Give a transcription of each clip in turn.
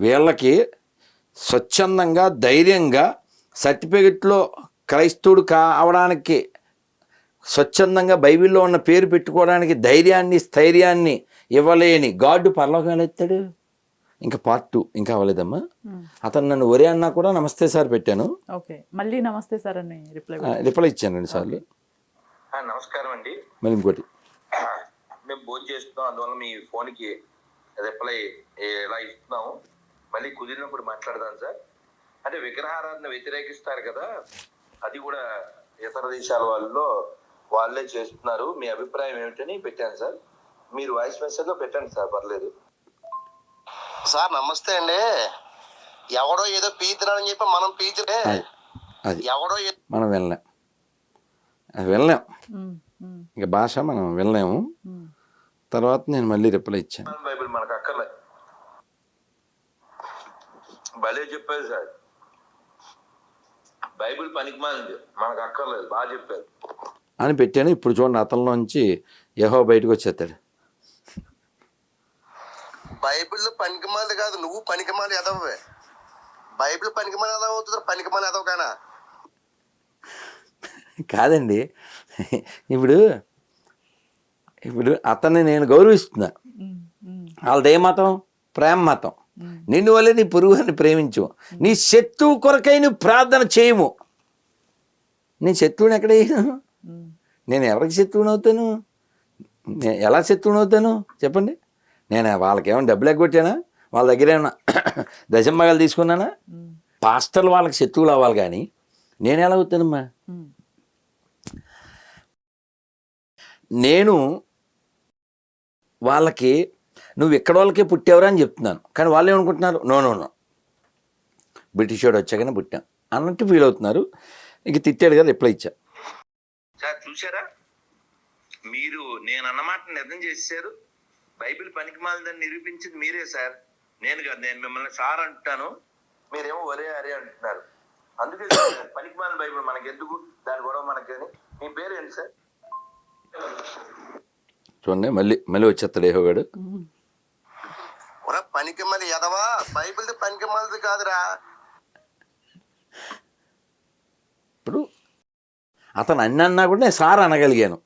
వీళ్ళకి స్వచ్ఛందంగా ధైర్యంగా సర్టిఫికెట్లో క్రైస్తవుడు కావడానికి స్వచ్ఛందంగా బైబిల్లో ఉన్న పేరు పెట్టుకోవడానికి ధైర్యాన్ని స్థైర్యాన్ని ఇవ్వలేని గాడ్ పరలోకాలు ఎత్తాడు. ఇంకా పార్ట్ 2 ఇంకా అవ్వలేదమ్మా. అతను నన్ను ఒరే అన్నా కూడా నమస్తే సార్ పెట్టాను. మళ్ళీ నమస్తే సార్ అని రిప్లై ఇచ్చాను 2 సార్లు. నమస్కారం అండి. మళ్ళీ ఇంకోటి మేము భోజనం చేస్తున్నాం, అందువల్ల మీ ఫోన్కి రిప్లై ఇలా ఇస్తున్నాము. మళ్ళీ కుదిరినప్పుడు మాట్లాడదాం సార్. అంటే విగ్రహారాధన వ్యతిరేకిస్తారు కదా, అది కూడా ఇతర దేశాల వాళ్ళే చేస్తున్నారు. మీ అభిప్రాయం ఏమిటని పెట్టాను సార్. మీరు వాయిస్ మెసేజ్ లో పెట్టండి సార్, పర్లేదు సార్. నమస్తే అండి. ఎవడో ఏదో పీతున్నాడని చెప్పి మనం పీచలే, ఎవడో మనం వెళ్ళాం ఇంకా భాష మనం వెళ్ళాము. తర్వాత నేను మళ్ళీ రిప్లై ఇచ్చాను. బైబిల్ మనకు అక్కర్లే, భలే చెప్పారు సార్. బైబిల్ పనికిమాలింది, మనకు అక్కర్లేదు, బాగా చెప్పారు అని పెట్టాను. ఇప్పుడు చూడండి, అతనిలోంచి యెహోవా బయటకు వచ్చేస్తాడు. బైబిల్ పనికిమాలిది కాదు, నువ్వు పనికిమాలి ఎదవే. బైబిల్ పనికిమాలి ఎదవ అవుతుంది, పనికిమాలి ఎదవ కానా? కాదండి, ఇప్పుడు అతన్ని నేను గౌరవిస్తున్నా. వాళ్ళది ఏ మతం? ప్రేమ మతం. నిన్ను వల్లే నీ పురుగుని ప్రేమించు, నీ శత్రువు కొరకై నువ్వు ప్రార్థన చేయము. నీ శత్రువుని ఎక్కడ నేను ఎవరికి శత్రువుని అవుతాను? ఎలా శత్రువుని అవుతాను చెప్పండి? నేను వాళ్ళకి ఏమైనా డబ్బులు ఎగ్గొట్టానా? వాళ్ళ దగ్గర ఏమన్నా దశంభాగాలు తీసుకున్నానా? పాస్టర్లు వాళ్ళకి శత్రువులు అవ్వాలి, కానీ నేను ఎలా అవుతానమ్మా? నేను వాళ్ళకి నువ్వు ఎక్కడ వాళ్ళకే పుట్టేవరా అని చెప్తున్నాను, కానీ వాళ్ళు ఏమనుకుంటున్నారు? నో బ్రిటిష్ వాడు వచ్చాకనే పుట్టాం అన్నట్టు ఫీల్ అవుతున్నారు. ఇంక తిట్టాడు కదా, రిప్లై ఇచ్చా. సార్ చూసారా, మీరు నేను అన్నమాట నిజం చేశారు. బైబిల్ పనికిమాలిందని నిరూపించింది మీరే సార్, నేను కాదు. నేను మిమ్మల్ని సార్ అంటున్నాను, మీరేమో ఒరే అరే అంటున్నారు. అందుకే పనికిమాలిన బైబిల్ మనకెందుకు, దాని గొడవ మనకని. మీ పేరు ఏంటి సార్? చూడండి, మళ్ళీ వచ్చేస్తాడు యెహోవాడు. పనికిమాలి ఎదవా, బైబిల్ పనికిమాలిది కాదురా. ఇప్పుడు అతను అన్నా కూడా నేను సార్ అనగలిగాను.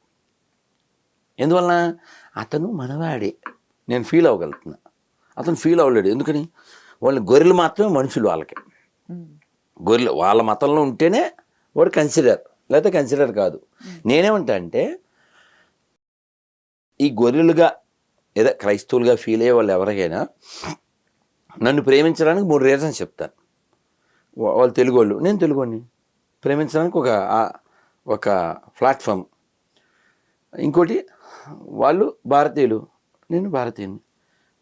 ఎందువలన? అతను మనవాడే, నేను ఫీల్ అవ్వగలుగుతున్నా. అతను ఫీల్ అవ్వలేడు. ఎందుకని? వాళ్ళని గొర్రెలు మాత్రమే మనుషులు. వాళ్ళకి గొర్రెలు వాళ్ళ మతంలో ఉంటేనే వాడు కన్సిడర్, లేకపోతే కన్సిడర్ కాదు. నేనేమంటా అంటే, ఈ గొర్రెలుగా ఏదో క్రైస్తవులుగా ఫీల్ అయ్యే వాళ్ళు ఎవరికైనా నన్ను ప్రేమించడానికి 3 రీజన్స్ చెప్తాను. వాళ్ళు తెలుగు వాళ్ళు, నేను తెలుగుని ప్రేమించడానికి ఒక ప్లాట్ఫామ్. ఇంకోటి, వాళ్ళు భారతీయులు, నేను భారతీయుని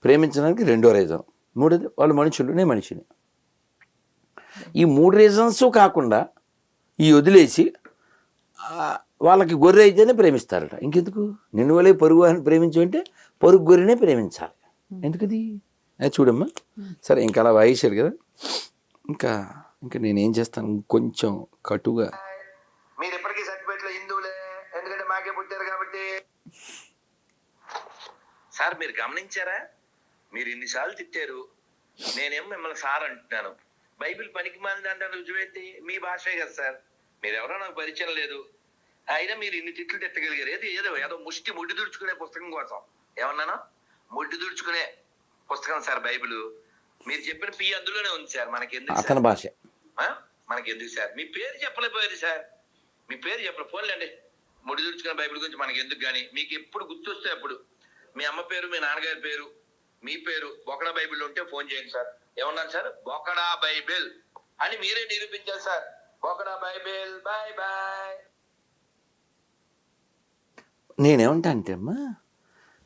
ప్రేమించడానికి 2వ రీజన్. 3వది, వాళ్ళు మనుషులు, నేను మనిషిని. ఈ 3 రీజన్స్ కాకుండా ఈ వదిలేసి వాళ్ళకి గొర్రె అయితేనే ప్రేమిస్తారట. ఇంకెందుకు? నిన్ను వలే పొరుగు అని ప్రేమించమంటే పొరుగు గొర్రెనే ప్రేమించాలి. ఎందుకది? అది చూడమ్మా. సరే, ఇంకా అలా వాయిశారు కదా, ఇంకా నేనేం చేస్తాను, కొంచెం కటుగా. మీరు ఎప్పటికీ సర్టిఫికేట్లో హిందువులే, ఎందుకంటే మాకే పుట్టారు కాబట్టి. సార్ మీరు గమనించారా, మీరు ఇన్నిసార్లు తిట్టారు, నేనేమో మిమ్మల్ని సార్ అంటున్నాను. బైబిల్ పనికి మాలింది అంటారు, రుజువేంటి? మీ భాషే కదా సార్, మీరెవరో నాకు పరిచయం లేదు, అయినా మీరు ఇన్ని తిట్లు తిట్టగలిగారు. ఏదో ముడ్డి దుడుచుకునే పుస్తకం కోసం. ఏమన్నాను? ముడ్డి దుడుచుకునే పుస్తకం సార్ బైబిల్. మీరు చెప్పిన పి అందులోనే ఉంది సార్. మనకెందుకు భాష, మనకెందుకు సార్? మీ పేరు చెప్పలేకపోయారు సార్, మీ పేరు చెప్పలేదు. ఫోన్లేండి, ముడి దుడుచుకునే బైబిల్ గురించి మనకి ఎందుకు. కానీ మీకు ఎప్పుడు గుర్తొస్తే అప్పుడు మీ అమ్మ పేరు, మీ నాన్నగారి పేరు, మీ పేరు బొకడా బైబిల్ ఉంటే ఫోన్ చేయండి సార్. ఏమన్నాను సార్? బొకడా బైబిల్ అని మీరే నిరూపించారు సార్. బొకడా Bible, bye bye. నేనేమంటా అంటే అమ్మా,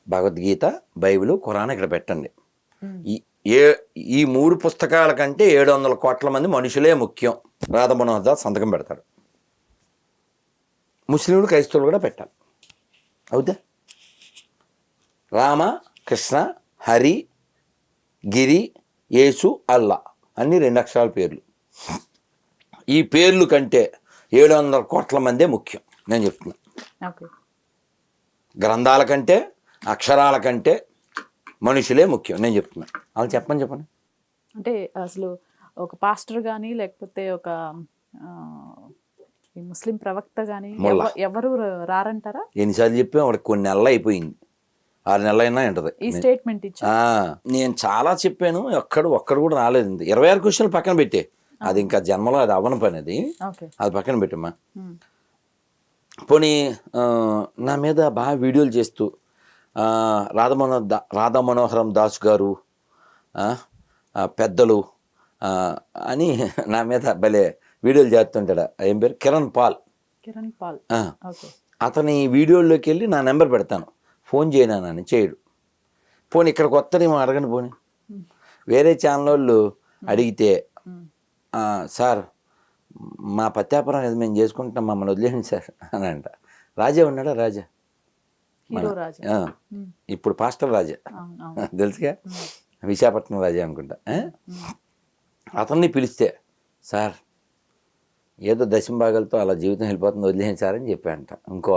భగవద్గీత, బైబిల్, ఖురాన్ ఇక్కడ పెట్టండి. ఈ 3 పుస్తకాల కంటే 700 కోట్ల మంది మనుషులే ముఖ్యం. రాధ మనోహర్ దాస్ సంతకం పెడతాడు. ముస్లింలు, క్రైస్తవులు కూడా పెట్టాలి. అవుతా? రామ, కృష్ణ, హరి, గిరి, యేసు, అల్లా అన్ని 2 అక్షరాల పేర్లు. ఈ పేర్లు కంటే 700 కోట్ల మందే ముఖ్యం. నేను చెప్తున్నా, గ్రంథాల కంటే, అక్షరాల కంటే మనుషులే ముఖ్యం. నేను చెప్తున్నా. వాళ్ళు చెప్పండి. అంటే అసలు ఒక పాస్టర్ కానీ లేకపోతే ఒక ఆ, ఈ ముస్లిం ప్రవక్త కానీ ముల్లా. ఎవరు రారంటారా? ఎన్నిసార్లు చెప్పాం వాడికి కొన్ని నెలలు అయిపోయింది, 6 నెలలు అయినా ఉంటుంది. ఈ స్టేట్మెంట్ ఇచ్చా. నేను చాలా చెప్పాను, ఒక్కడు కూడా రాలేదు. 26 క్వశ్చన్లు పక్కన పెట్టే, అది ఇంకా జన్మలో అది అవ్వని పని, ఓకే. అది పక్కన పెట్టమ్మా. పోనీ నా మీద బాగా వీడియోలు చేస్తూ రాధా మనోహరం దాస్ గారు పెద్దలు అని నా మీద భలే వీడియోలు చేస్తుంటాడు. ఏం పేరు? కిరణ్ పాల్. ఓకే. అతని వీడియోల్లోకి వెళ్ళి నా నెంబర్ పెడతాను, ఫోన్ చేయనానని చేయడు. పోనీ ఇక్కడికి వస్తాడేమో అడగండి. పోనీ వేరే ఛానల్ వాళ్ళు అడిగితే సార్ మా పత్యాపురం ఏదో మేము చేసుకుంటాం, మమ్మల్ని వదిలేండి సార్ అని అంట. రాజా ఉన్నాడా? రాజా ఇప్పుడు పాస్టర్ రాజా తెలుసుగా, విశాఖపట్నం రాజా అనుకుంటా. అతన్ని పిలిస్తే సార్ ఏదో దశంభాగాలతో అలా జీవితం వెళ్ళిపోతుంది, వదిలేండి సార్ అని చెప్పాడంట. ఇంకో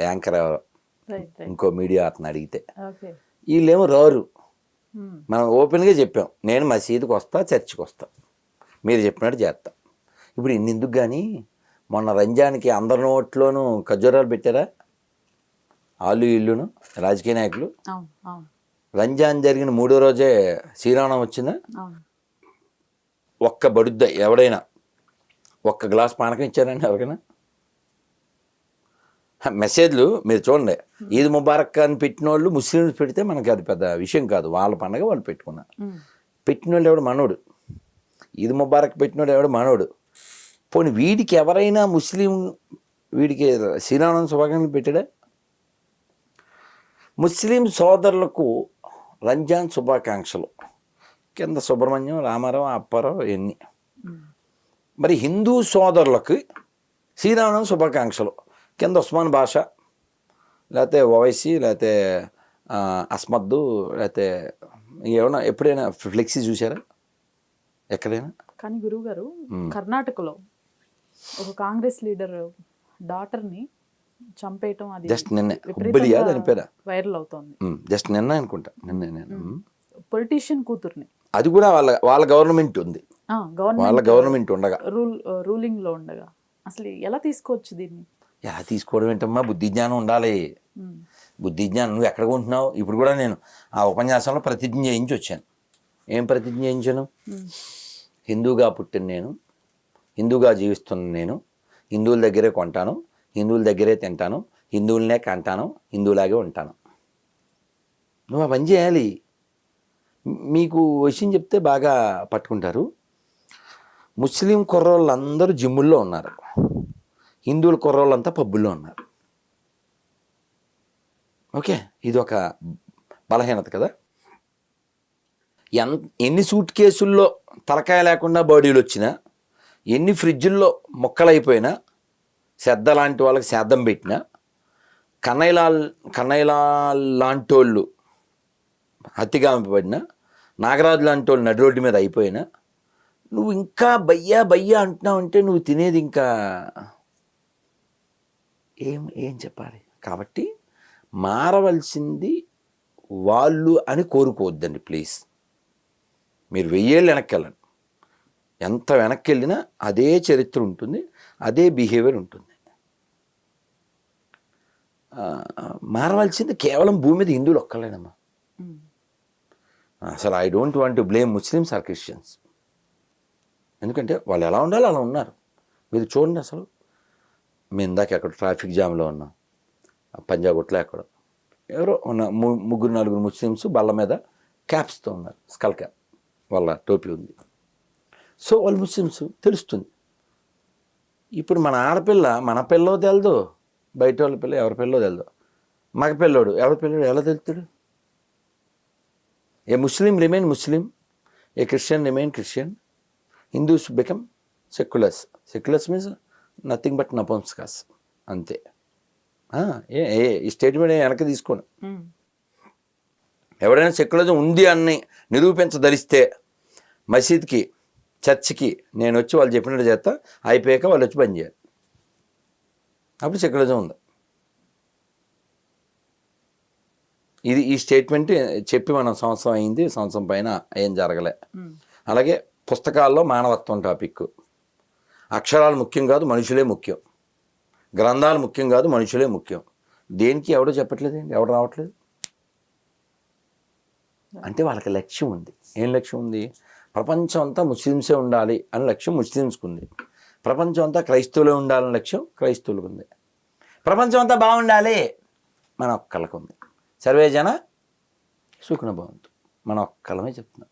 యాంకర్ ఇంకో మీడియా అతను అడిగితే, వీళ్ళేమో రారు. మనం ఓపెన్గా చెప్పాం, నేను మసీదుకి వస్తా, చర్చికి వస్తా, మీరు చెప్పినట్టు చేస్తా. ఇప్పుడు ఇన్నెందుకు కానీ మొన్న రంజాన్కి అందరి నోట్లోనూ ఖర్జూరాలు పెట్టారా వాళ్ళు ఇల్లును రాజకీయ నాయకులు. రంజాన్ జరిగిన 3వ రోజే శ్రీరామం వచ్చిందా? ఒక్క బడుద్ద ఎవడైనా ఒక్క గ్లాస్ పానకం ఇచ్చారండి ఎవరికైనా? మెసేజ్లు మీరు చూడండి, ఈద్ ముబారక్ అని పెట్టిన వాళ్ళు ముస్లింస్ పెడితే మనకి అది పెద్ద విషయం కాదు, వాళ్ళ పండగ వాళ్ళు పెట్టుకున్నారు. పెట్టిన వాళ్ళు ఎవడు మనోడు, ఈద్ ముబారక్ పెట్టినోడు ఎవడు మనోడు. పోనీ వీడికి ఎవరైనా ముస్లిం వీడికి శ్రీరామనవమి శుభాకాంక్షలు పెట్టాడా? ముస్లిం సోదరులకు రంజాన్ శుభాకాంక్షలు కింద సుబ్రహ్మణ్యం, రామారావు, అప్పారావు ఎన్ని. మరి హిందూ సోదరులకు శ్రీరామనవమి శుభాకాంక్షలు కింద ఉస్మాన్ బాషా, లేకపోతే ఓవైసీ, లేకపోతే అస్మద్దు, లేకపోతే ఏమన్నా ఎప్పుడైనా ఫ్లెక్సీ చూసారా ఎక్కడైనా? కానీ గురువు గారు, కర్ణాటకలో ఒక కాంగ్రెస్ లీడర్ డాటర్ని చంపేయటం అది జస్ట్ నిన్నే హుబ్బలియా దాని పేరు వైరల్ అవుతోంది. జస్ట్ నిన్న అనుకుంటా, నిన్న పొలిటీషియన్ కూతుర్ని. అది కూడా వాళ్ళ గవర్నమెంట్ ఉంది, వాళ్ళ గవర్నమెంట్ ఉండగా రూలింగ్ లో ఉండగా అసలు ఎలా తీసుకోవచ్చు దీన్ని? ఎలా తీసుకోవడం ఏంటమ్మా, బుద్ధి జ్ఞానం ఉండాలి. బుద్ధి జ్ఞానం నువ్వు ఎక్కడ ఉంటున్నావు? ఇప్పుడు కూడా నేను ఆ ఉపన్యాసంలో ప్రతిజ్ఞ చేయించి వచ్చాను. ఏం ప్రతిజ్ఞ చేయించాను? హిందూగా పుట్టిన నేను, హిందూగా జీవిస్తున్న నేను, హిందువుల దగ్గరే కొంటాను, హిందువుల దగ్గరే తింటాను, హిందువులనే కంటాను, హిందువులాగే ఉంటాను. నువ్వు ఆ పని చేయాలి. మీకు విషయం చెప్తే బాగా పట్టుకుంటారు. ముస్లిం కుర్రోళ్ళందరూ జిమ్ముల్లో ఉన్నారు, హిందువుల కుర్రోళ్ళంతా పబ్బుల్లో ఉన్నారు. ఓకే, ఇది ఒక బలహీనత కదా. ఎన్ని సూట్ కేసుల్లో తలకాయ లేకుండా బాడీలు వచ్చినా, ఎన్ని ఫ్రిడ్జుల్లో మొక్కలైపోయినా, శ్రద్ధ లాంటి వాళ్ళకి శ్రాద్ధం పెట్టినా, కన్నయ్యలాల్ లాంటి వాళ్ళు హత్యగాంపబడినా, నాగరాజు లాంటి వాళ్ళు నడి రోడ్డు మీద అయిపోయినా, నువ్వు ఇంకా బయ్యా అంటున్నావు అంటే నువ్వు తినేది ఇంకా ఏం చెప్పాలి? కాబట్టి మారవలసింది వాళ్ళు అని కోరుకోవద్దండి ప్లీజ్. మీరు 1000 ఏళ్ళు వెనక్కి వెళ్ళండి, ఎంత వెనక్కి వెళ్ళినా అదే చరిత్ర ఉంటుంది, అదే బిహేవియర్ ఉంటుంది. మారవలసింది కేవలం భూమి మీద హిందువులు ఒక్కలేనమ్మా. అసలు I don't want to blame Muslims or Christians, ఎందుకంటే వాళ్ళు ఎలా ఉండాలో అలా ఉన్నారు. మీరు చూడండి, అసలు మేము ఇందాక ఎక్కడ ట్రాఫిక్ జామ్లో ఉన్నాం, పంజాగుట్లో ఎక్కడ ఎవరో ఉన్న 3-4 ముస్లిమ్స్ బల్ల మీద క్యాప్స్తో ఉన్నారు, స్కల్ క్యాప్, వాళ్ళ టోపీ ఉంది. సో వాళ్ళు ముస్లిమ్స్ తెలుస్తుంది. ఇప్పుడు మన ఆడపిల్ల మన పిల్లో తెలదు, బయట వాళ్ళ పిల్ల ఎవరి పిల్లో తెలదు, మగ పిల్లోడు ఎవరి పిల్లోడు ఎలా తెలుస్తాడు? A Muslim remain Muslim, a Christian remain Christian, Hindus become seculars. Seculars means nothing but నపుంసకాస్, అంతే. ఈ స్టేట్మెంట్ వెనక్కి తీసుకోండి. ఎవడైనా సెక్యులరిజం ఉంది అని నిరూపించదలిస్తే మసీద్కి, చర్చికి నేను వచ్చి వాళ్ళు చెప్పినట్టు చేస్తా, అయిపోయాక వాళ్ళు వచ్చి బంద్ చేయాలి, అప్పుడు సెక్యులరిజం ఉంది. ఇది ఈ స్టేట్మెంట్ చెప్పి మనం సంవత్సరం అయింది, సంవత్సరం పైన ఏం జరగలే. అలాగే పుస్తకాల్లో మానవత్వం టాపిక్, అక్షరాలు ముఖ్యం కాదు మనుషులే ముఖ్యం, గ్రంథాలు ముఖ్యం కాదు మనుషులే ముఖ్యం. దేనికి ఎవడో చెప్పట్లేదండి, ఎవడు రావట్లేదు. అంటే వాళ్ళకి లక్ష్యం ఉంది. ఏం లక్ష్యం ఉంది? ప్రపంచం అంతా ముస్లిమ్సే ఉండాలి అనే లక్ష్యం ముస్లిమ్స్కి ఉంది. ప్రపంచం అంతా క్రైస్తవులే ఉండాలనే లక్ష్యం క్రైస్తవులకు ఉంది. ప్రపంచం అంతా బాగుండాలి మన ఒక్కళ్ళకు ఉంది. సర్వే జన సుఖినో భవంతు మన ఒక్కళ్ళమే చెప్తున్నాం.